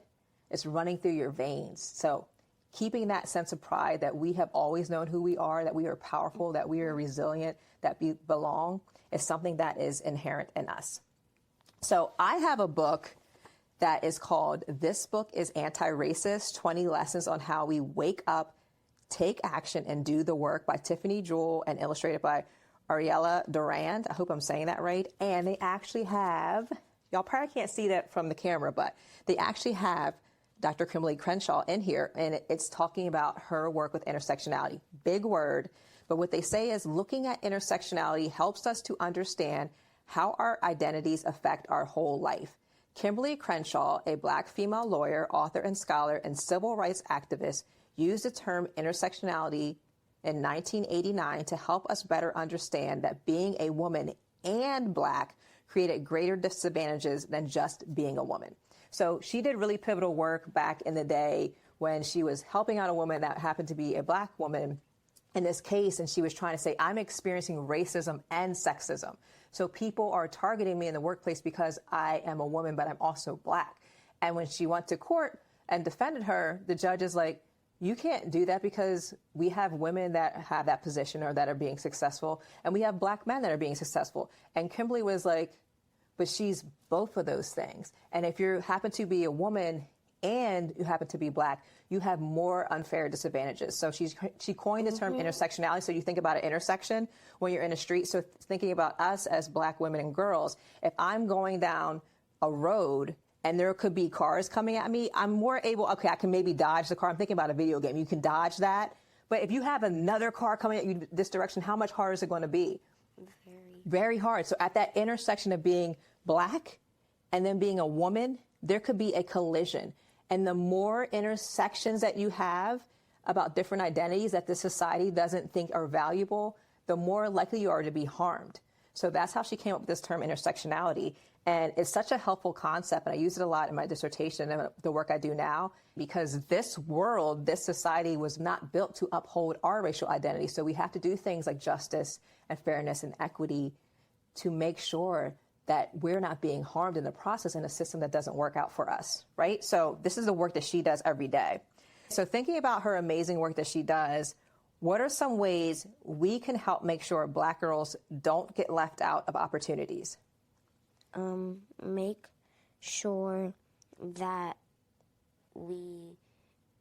it's running through your veins. So keeping that sense of pride that we have always known who we are, that we are powerful, that we are resilient, that we belong, is something that is inherent in us. So I have a book that is called This Book is Anti-Racist, 20 Lessons on How We Wake Up, Take Action, and Do the Work by Tiffany Jewell and illustrated by Ariella Durand. I hope I'm saying that right. And they actually have, y'all probably can't see that from the camera, but they actually have Dr. Kimberlé Crenshaw in here, and it's talking about her work with intersectionality. Big word, but what they say is looking at intersectionality helps us to understand how our identities affect our whole life. Kimberlé Crenshaw, a Black female lawyer, author, and scholar, and civil rights activist, used the term intersectionality in 1989 to help us better understand that being a woman and Black created greater disadvantages than just being a woman. So she did really pivotal work back in the day when she was helping out a woman that happened to be a Black woman in this case, and she was trying to say, I'm experiencing racism and sexism. So people are targeting me in the workplace because I am a woman, but I'm also Black. And when she went to court and defended her, the judge is like, you can't do that because we have women that have that position or that are being successful, and we have Black men that are being successful. And Kimberlé was like, but she's both of those things. And if you happen to be a woman and you happen to be Black, you have more unfair disadvantages. So she coined the term intersectionality. So you think about an intersection when you're in a street. So thinking about us as Black women and girls, if I'm going down a road and there could be cars coming at me, I'm more able, okay, I can maybe dodge the car. I'm thinking about a video game. You can dodge that. But if you have another car coming at you this direction, how much harder is it going to be? Very hard. So at that intersection of being Black and then being a woman, there could be a collision. And the more intersections that you have about different identities that this society doesn't think are valuable, the more likely you are to be harmed. So that's how she came up with this term intersectionality. And it's such a helpful concept. And I use it a lot in my dissertation and the work I do now, because this world, this society was not built to uphold our racial identity. So we have to do things like justice and fairness and equity to make sure that we're not being harmed in the process in a system that doesn't work out for us, right? So this is the work that she does every day. So thinking about her amazing work that she does, what are some ways we can help make sure Black girls don't get left out of opportunities? Make sure that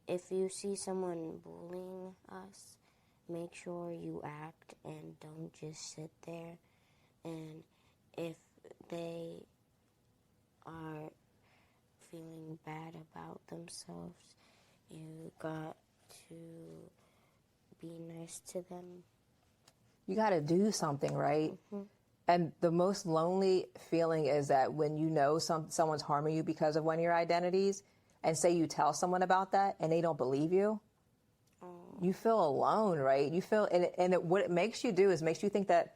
if you see someone bullying us, make sure you act and don't just sit there. And if they are feeling bad about themselves, you got to be nice to them. You got to do something, right? Mm-hmm. And the most lonely feeling is that when you know someone's harming you because of one of your identities, and say you tell someone about that and they don't believe you, you feel alone, right? You feel, what it makes you do is makes you think that,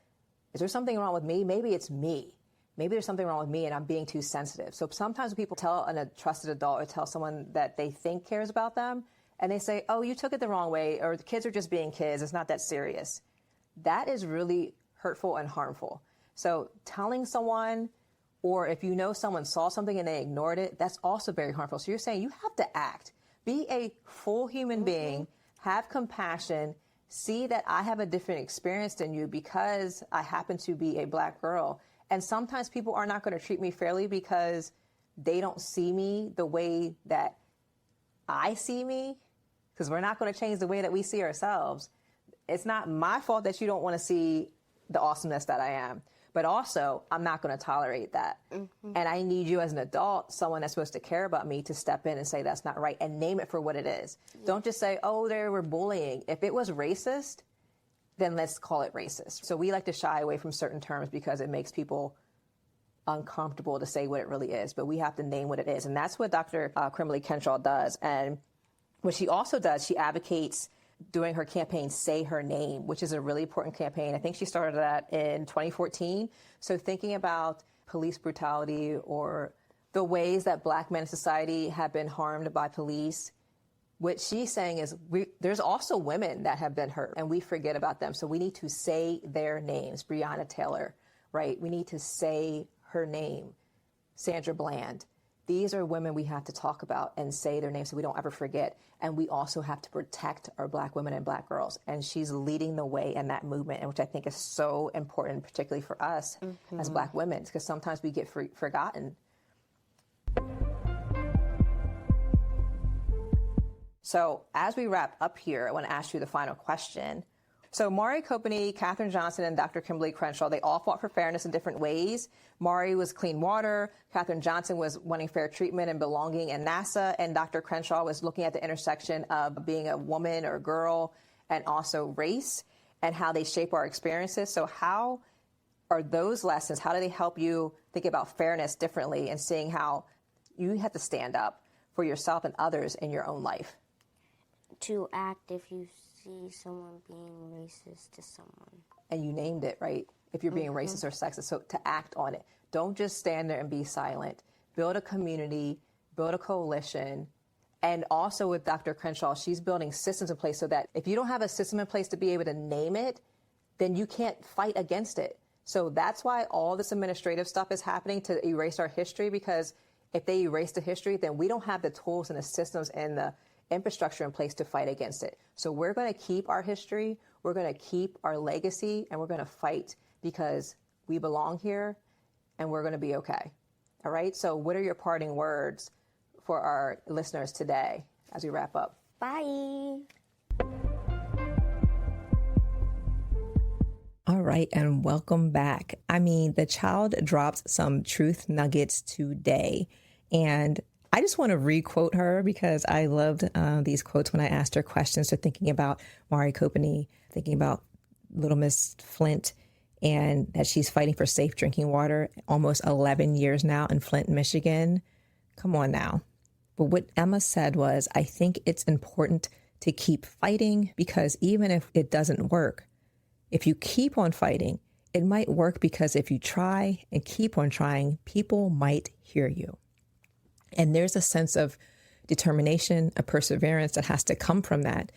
is there something wrong with me? Maybe it's me. Maybe there's something wrong with me and I'm being too sensitive. So sometimes when people tell a trusted adult or tell someone that they think cares about them, and they say, oh, you took it the wrong way, or the kids are just being kids, it's not that serious. That is really hurtful and harmful. So telling someone, or if you know someone saw something and they ignored it, that's also very harmful. So you're saying you have to act. Be a full human being, have compassion, see that I have a different experience than you because I happen to be a Black girl. And sometimes people are not going to treat me fairly because they don't see me the way that I see me, because we're not going to change the way that we see ourselves. It's not my fault that you don't want to see the awesomeness that I am. But also, I'm not going to tolerate that. Mm-hmm. And I need you as an adult, someone that's supposed to care about me, to step in and say that's not right and name it for what it is. Yeah. Don't just say, oh, they were bullying. If it was racist, then let's call it racist. So we like to shy away from certain terms because it makes people uncomfortable to say what it really is. But we have to name what it is. And that's what Dr. Kimberlé Crenshaw does. And what she also does, she advocates doing her campaign, Say Her Name, which is a really important campaign. I think she started that in 2014. So thinking about police brutality or the ways that Black men in society have been harmed by police, what she's saying is there's also women that have been hurt and we forget about them. So we need to say their names. Breonna Taylor, right? We need to say her name. Sandra Bland. These are women we have to talk about and say their names so we don't ever forget. And we also have to protect our Black women and Black girls. And she's leading the way in that movement, which I think is so important, particularly for us as Black women, because sometimes we get forgotten. So as we wrap up here, I want to ask you the final question. So Mari Copeny, Katherine Johnson, and Dr. Kimberlé Crenshaw, they all fought for fairness in different ways. Mari was clean water. Katherine Johnson was wanting fair treatment and belonging in NASA. And Dr. Crenshaw was looking at the intersection of being a woman or a girl and also race and how they shape our experiences. So how are those lessons, how do they help you think about fairness differently and seeing how you have to stand up for yourself and others in your own life? To act if you see someone being racist to someone. And you named it, right? If you're being racist or sexist, so to act on it. Don't just stand there and be silent. Build a community, build a coalition. And also with Dr. Crenshaw, she's building systems in place so that if you don't have a system in place to be able to name it, then you can't fight against it. So that's why all this administrative stuff is happening to erase our history, because if they erase the history, then we don't have the tools and the systems and the infrastructure in place to fight against it. So we're going to keep our history, we're going to keep our legacy, and we're going to fight because we belong here and we're going to be okay. All right? So what are your parting words for our listeners today as we wrap up? Bye. All right, and welcome back. I mean, the child dropped some truth nuggets today, and I just want to re-quote her because I loved these quotes when I asked her questions. So thinking about Mari Copeny, thinking about Little Miss Flint, and that she's fighting for safe drinking water almost 11 years now in Flint, Michigan. Come on now. But what Emma said was, I think it's important to keep fighting because even if it doesn't work, if you keep on fighting, it might work because if you try and keep on trying, people might hear you. And there's a sense of determination, a perseverance that has to come from that.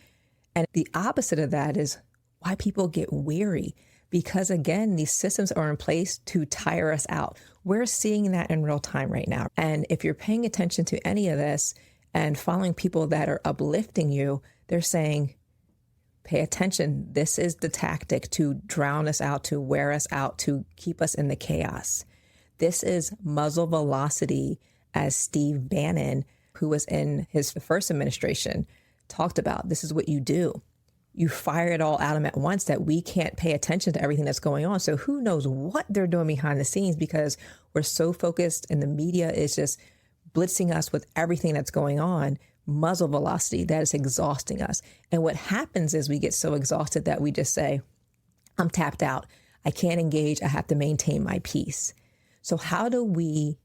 And the opposite of that is why people get weary, because again, these systems are in place to tire us out. We're seeing that in real time right now. And if you're paying attention to any of this and following people that are uplifting you, they're saying, pay attention. This is the tactic to drown us out, to wear us out, to keep us in the chaos. This is muzzle velocity, as Steve Bannon, who was in his first administration, talked about. This is what you do. You fire it all at them at once that we can't pay attention to everything that's going on. So who knows what they're doing behind the scenes, because we're so focused and the media is just blitzing us with everything that's going on. Muzzle velocity, that is exhausting us. And what happens is we get so exhausted that we just say, I'm tapped out. I can't engage. I have to maintain my peace. So how do we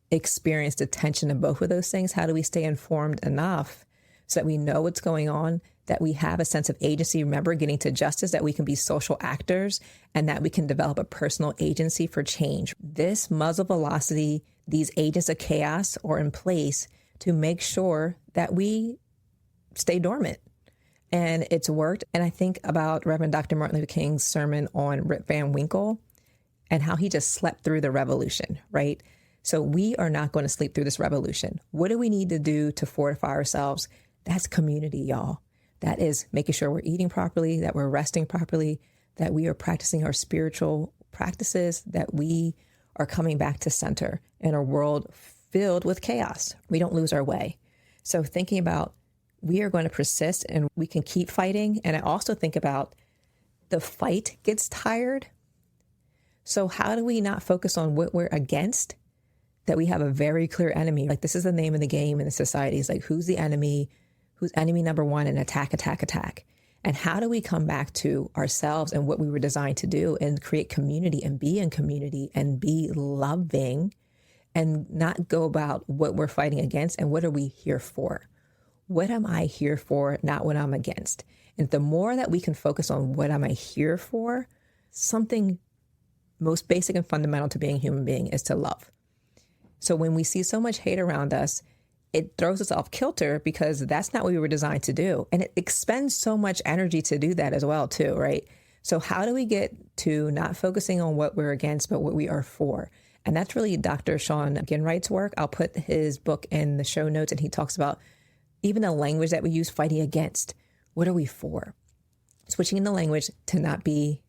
experience the tension of both of those things? How do we stay informed enough so that we know what's going on, that we have a sense of agency, remember, getting to justice, that we can be social actors, and that we can develop a personal agency for change? This muzzle velocity, these agents of chaos are in place to make sure that we stay dormant. And it's worked. And I think about Reverend Dr. Martin Luther King's sermon on Rip Van Winkle and how he just slept through the revolution, right? So we are not going to sleep through this revolution. What do we need to do to fortify ourselves? That's community, y'all. That is making sure we're eating properly, that we're resting properly, that we are practicing our spiritual practices, that we are coming back to center in a world filled with chaos. We don't lose our way. So thinking about, we are going to persist and we can keep fighting. And I also think about the fight gets tired. So how do we not focus on what we're against? That we have a very clear enemy. Like, this is the name of the game in the society. It's like, who's the enemy? Who's enemy number one? And attack, attack, attack. And how do we come back to ourselves and what we were designed to do and create community and be in community and be loving and not go about what we're fighting against and what are we here for? What am I here for? Not what I'm against. And the more that we can focus on what am I here for, something most basic and fundamental to being a human being is to love. So when we see so much hate around us, it throws us off kilter because that's not what we were designed to do. And it expends so much energy to do that as well, too, right? So how do we get to not focusing on what we're against, but what we are for? And that's really Dr. Sean Ginwright's work. I'll put his book in the show notes, and he talks about even the language that we use, fighting against. What are we for? Switching the language to not be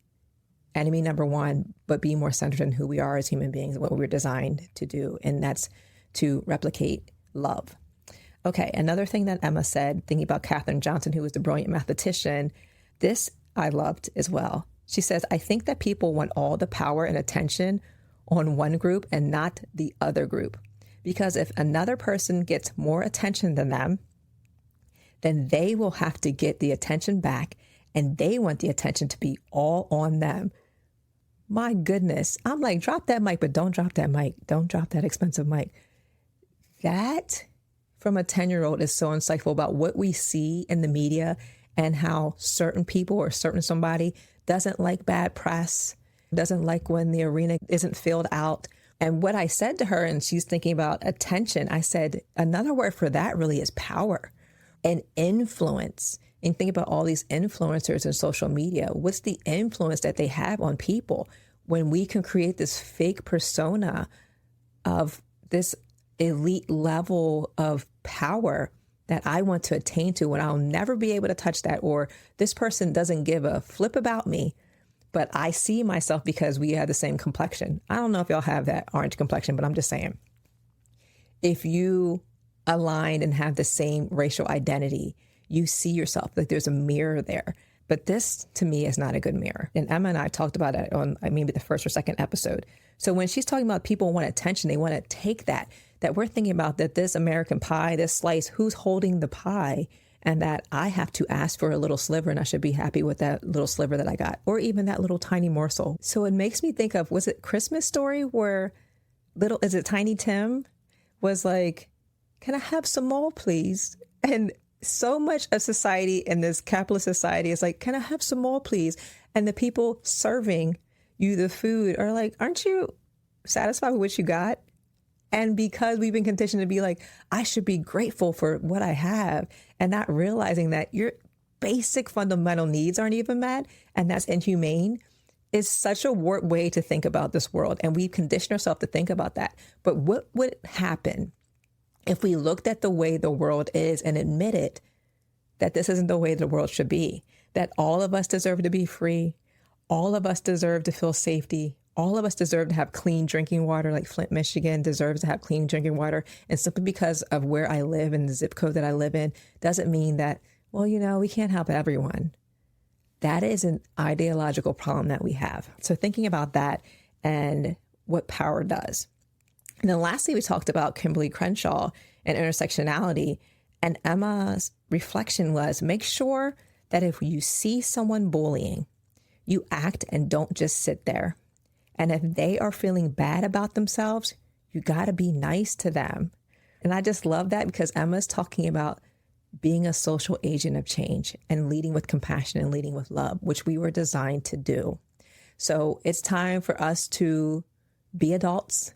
enemy number one, but be more centered in who we are as human beings, what we were designed to do. And that's to replicate love. Okay, another thing that Emma said, thinking about Katherine Johnson, who was the brilliant mathematician, this I loved as well. She says, I think that people want all the power and attention on one group and not the other group. Because if another person gets more attention than them, then they will have to get the attention back, and they want the attention to be all on them. My goodness. I'm like, drop that mic, but don't drop that mic. Don't drop that expensive mic. That from a 10-year-old is so insightful about what we see in the media and how certain people or certain somebody doesn't like bad press, doesn't like when the arena isn't filled out. And what I said to her, and she's thinking about attention, I said, another word for that really is power and influence. And think about all these influencers in social media. What's the influence that they have on people when we can create this fake persona of this elite level of power that I want to attain to when I'll never be able to touch that, or this person doesn't give a flip about me, but I see myself because we have the same complexion. I don't know if y'all have that orange complexion, but I'm just saying, if you align and have the same racial identity, you see yourself like there's a mirror there. But this, to me, is not a good mirror. And Emma and I talked about it on maybe the first or second episode. So when she's talking about people want attention, they want to take that we're thinking about that this American pie, this slice, who's holding the pie, and that I have to ask for a little sliver and I should be happy with that little sliver that I got, or even that little tiny morsel. So it makes me think of, was it Christmas Story where Tiny Tim was like, can I have some more, please? And so much of society in this capitalist society is like, can I have some more, please? And the people serving, you the food are like, aren't you satisfied with what you got? And because we've been conditioned to be like, I should be grateful for what I have, and not realizing that your basic fundamental needs aren't even met, and that's inhumane, is such a warped way to think about this world. And we've conditioned ourselves to think about that. But what would happen if we looked at the way the world is and admitted that this isn't the way the world should be, that all of us deserve to be free, all of us deserve to feel safety, all of us deserve to have clean drinking water, like Flint, Michigan deserves to have clean drinking water. And simply because of where I live and the zip code that I live in doesn't mean that, well, we can't help everyone. That is an ideological problem that we have. So thinking about that and what power does. And then lastly, we talked about Kimberlé Crenshaw and intersectionality. And Emma's reflection was, make sure that if you see someone bullying, you act and don't just sit there. And if they are feeling bad about themselves, you got to be nice to them. And I just love that, because Emma's talking about being a social agent of change and leading with compassion and leading with love, which we were designed to do. So it's time for us to be adults.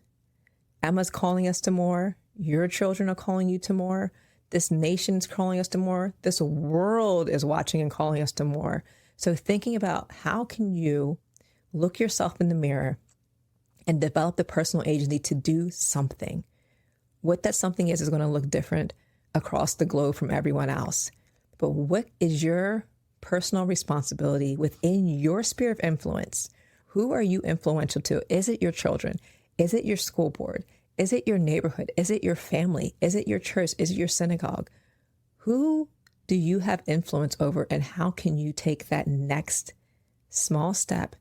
Emma's calling us to more. Your children are calling you to more. This nation's calling us to more. This world is watching and calling us to more. So thinking about how can you look yourself in the mirror and develop the personal agency to do something. What that something is going to look different across the globe from everyone else. But what is your personal responsibility within your sphere of influence? Who are you influential to? Is it your children? Is it your school board? Is it your neighborhood? Is it your family? Is it your church? Is it your synagogue? Who do you have influence over, and how can you take that next small step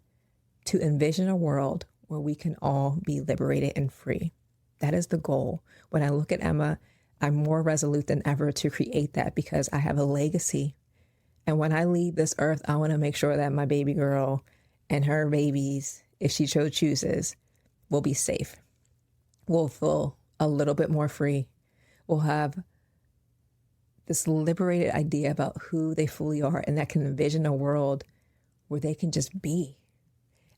to envision a world where we can all be liberated and free? That is the goal. When I look at Emma, I'm more resolute than ever to create that, because I have a legacy. And when I leave this earth, I want to make sure that my baby girl and her babies, if she so chooses, will be safe. We'll feel a little bit more free. We'll have this liberated idea about who they fully are, and that can envision a world where they can just be.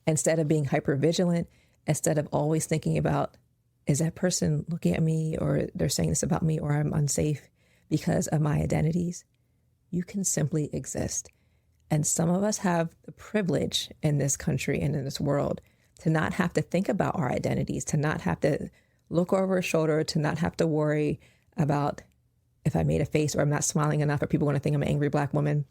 Instead of being hypervigilant, instead of always thinking about, is that person looking at me, or they're saying this about me, or I'm unsafe because of my identities? You can simply exist. And some of us have the privilege in this country and in this world to not have to think about our identities, to not have to look over our shoulder, to not have to worry about if I made a face or I'm not smiling enough, or people want to think I'm an angry Black woman.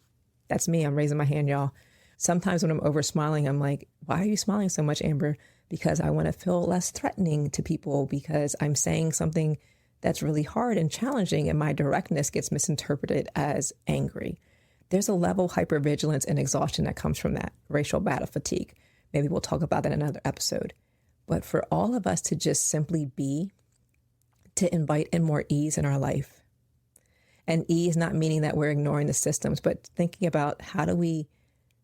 That's me. I'm raising my hand, y'all. Sometimes when I'm over smiling, I'm like, why are you smiling so much, Amber? Because I want to feel less threatening to people, because I'm saying something that's really hard and challenging, and my directness gets misinterpreted as angry. There's a level of hypervigilance and exhaustion that comes from that, racial battle fatigue. Maybe we'll talk about that in another episode. But for all of us to just simply be, to invite in more ease in our life. And ease not meaning that we're ignoring the systems, but thinking about how do we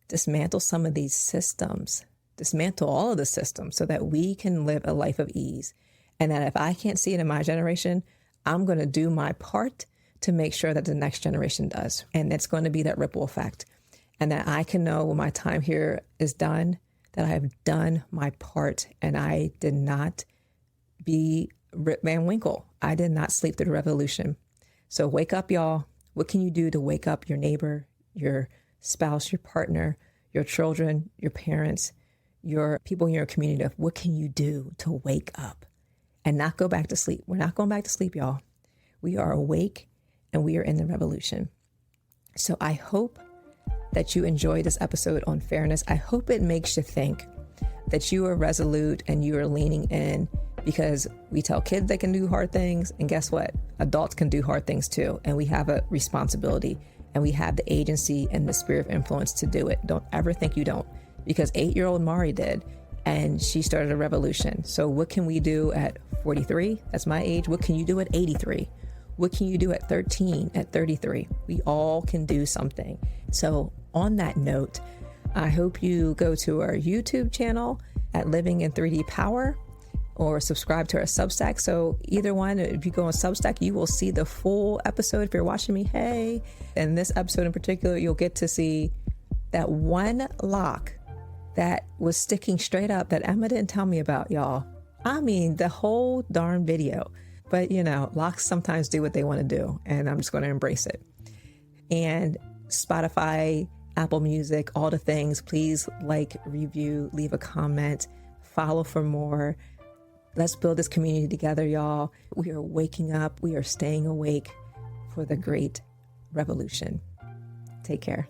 dismantle some of these systems, dismantle all of the systems, so that we can live a life of ease. And that if I can't see it in my generation, I'm going to do my part to make sure that the next generation does. And it's going to be that ripple effect. And that I can know when my time here is done, that I have done my part, and I did not be Rip Van Winkle. I did not sleep through the revolution. So wake up, y'all. What can you do to wake up your neighbor, your spouse, your partner, your children, your parents, your people in your community? What can you do to wake up and not go back to sleep? We're not going back to sleep, y'all. We are awake and we are in the revolution. So I hope that you enjoyed this episode on fairness. I hope it makes you think, that you are resolute and you are leaning in, because we tell kids they can do hard things. And guess what? Adults can do hard things too. And we have a responsibility, and we have the agency and the spirit of influence to do it. Don't ever think you don't, because 8-year-old Mari did, and she started a revolution. So what can we do at 43? That's my age. What can you do at 83? What can you do at 13, at 33? We all can do something. So on that note, I hope you go to our YouTube channel at Living in 3D Power, or subscribe to our Substack. So either one, if you go on Substack, you will see the full episode. If you're watching me, hey. In this episode in particular, you'll get to see that one lock that was sticking straight up that Emma didn't tell me about, y'all. I mean, the whole darn video. But, you know, locks sometimes do what they want to do, and I'm just going to embrace it. And Spotify, Apple Music, all the things. Please like, review, leave a comment, follow for more. Let's build this community together, y'all. We are waking up. We are staying awake for the great revolution. Take care.